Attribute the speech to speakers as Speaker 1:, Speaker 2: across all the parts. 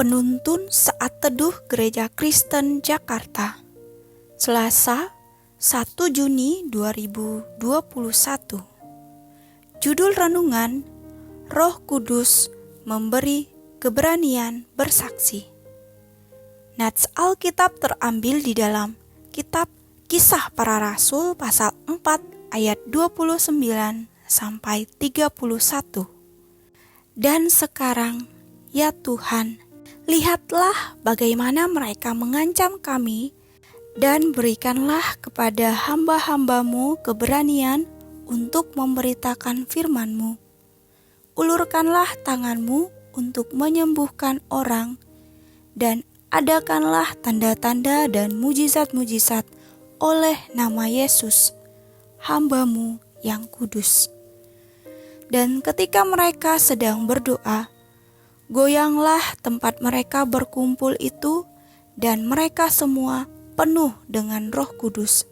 Speaker 1: Penuntun Saat Teduh Gereja Kristen Jakarta, Selasa 1 Juni 2021. Judul renungan, Roh Kudus memberi keberanian bersaksi. Nats Alkitab terambil di dalam kitab Kisah Para Rasul pasal 4 ayat 29 sampai 31. Dan sekarang, ya Tuhan, lihatlah bagaimana mereka mengancam kami, dan berikanlah kepada hamba-hambamu keberanian untuk memberitakan firman-Mu. Ulurkanlah tangan-Mu untuk menyembuhkan orang, dan adakanlah tanda-tanda dan mujizat-mujizat oleh nama Yesus, hamba-Mu yang kudus. Dan ketika mereka sedang berdoa, goyanglah tempat mereka berkumpul itu, dan mereka semua penuh dengan Roh Kudus.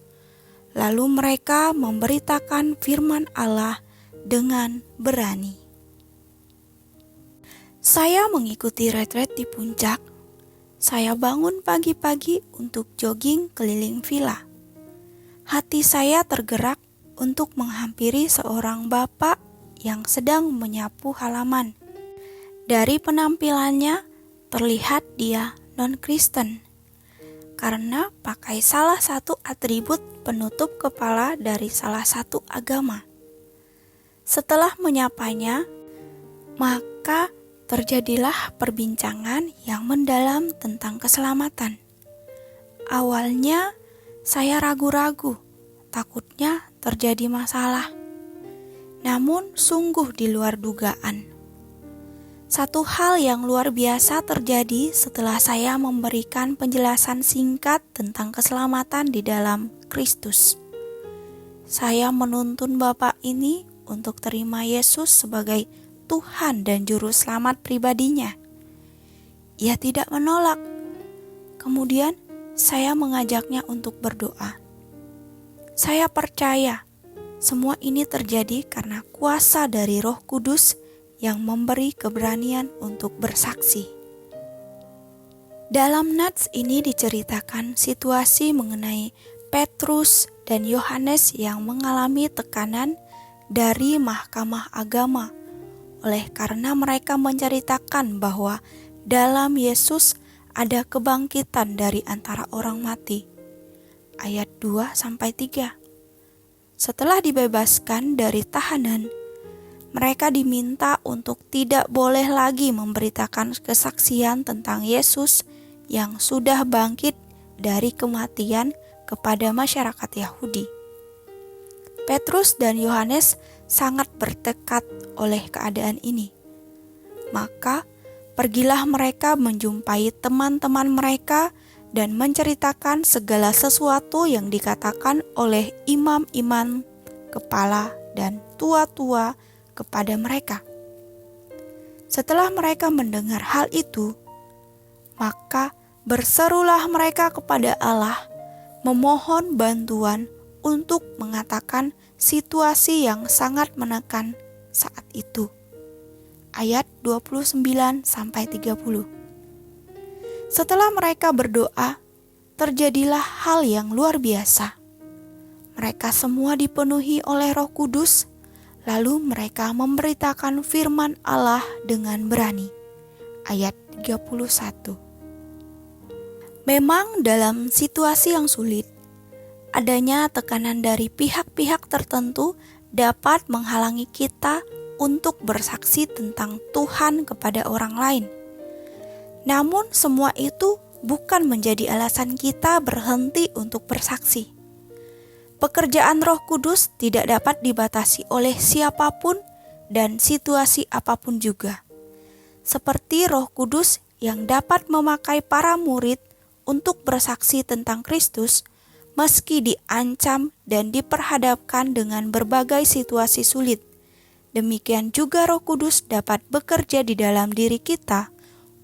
Speaker 1: Lalu mereka memberitakan firman Allah dengan berani. Saya mengikuti retret di puncak. Saya bangun pagi-pagi untuk jogging keliling villa. Hati saya tergerak untuk menghampiri seorang bapak yang sedang menyapu halaman. Dari penampilannya terlihat dia non-Kristen karena pakai salah satu atribut penutup kepala dari salah satu agama. Setelah menyapanya, maka terjadilah perbincangan yang mendalam tentang keselamatan. Awalnya saya ragu-ragu, takutnya terjadi masalah. Namun sungguh di luar dugaan. Satu hal yang luar biasa terjadi setelah saya memberikan penjelasan singkat tentang keselamatan di dalam Kristus. Saya menuntun Bapak ini untuk terima Yesus sebagai Tuhan dan Juru Selamat pribadinya. Ia tidak menolak. Kemudian saya mengajaknya untuk berdoa. Saya percaya semua ini terjadi karena kuasa dari Roh Kudus yang memberi keberanian untuk bersaksi. Dalam nats ini diceritakan situasi mengenai Petrus dan Yohanes yang mengalami tekanan dari Mahkamah Agama oleh karena mereka menceritakan bahwa dalam Yesus ada kebangkitan dari antara orang mati. Ayat 2-3. Setelah dibebaskan dari tahanan, mereka diminta untuk tidak boleh lagi memberitakan kesaksian tentang Yesus yang sudah bangkit dari kematian kepada masyarakat Yahudi. Petrus dan Yohanes sangat bertekad oleh keadaan ini. Maka pergilah mereka menjumpai teman-teman mereka dan menceritakan segala sesuatu yang dikatakan oleh imam-imam kepala dan tua-tua kepada mereka. Setelah mereka mendengar hal itu, maka berserulah mereka kepada Allah, memohon bantuan untuk mengatakan situasi yang sangat menekan saat itu. Ayat 29-30. Setelah mereka berdoa, terjadilah hal yang luar biasa. Mereka semua dipenuhi oleh Roh Kudus. Lalu mereka memberitakan firman Allah dengan berani. Ayat 31. Memang dalam situasi yang sulit, adanya tekanan dari pihak-pihak tertentu dapat menghalangi kita untuk bersaksi tentang Tuhan kepada orang lain. Namun semua itu bukan menjadi alasan kita berhenti untuk bersaksi. Pekerjaan Roh Kudus tidak dapat dibatasi oleh siapapun dan situasi apapun juga. Seperti Roh Kudus yang dapat memakai para murid untuk bersaksi tentang Kristus, meski diancam dan diperhadapkan dengan berbagai situasi sulit. Demikian juga Roh Kudus dapat bekerja di dalam diri kita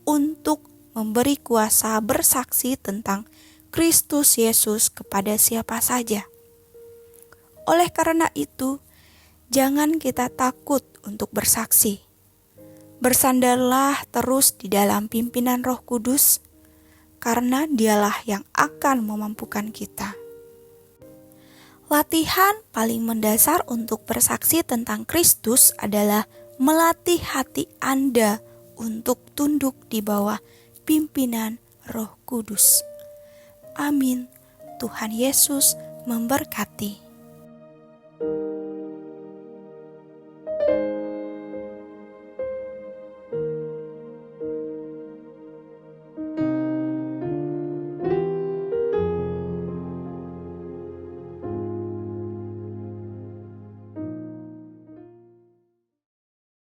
Speaker 1: untuk memberi kuasa bersaksi tentang Kristus Yesus kepada siapa saja. Oleh karena itu, jangan kita takut untuk bersaksi. Bersandarlah terus di dalam pimpinan Roh Kudus, karena Dialah yang akan memampukan kita. Latihan paling mendasar untuk bersaksi tentang Kristus adalah melatih hati Anda untuk tunduk di bawah pimpinan Roh Kudus. Amin. Tuhan Yesus memberkati.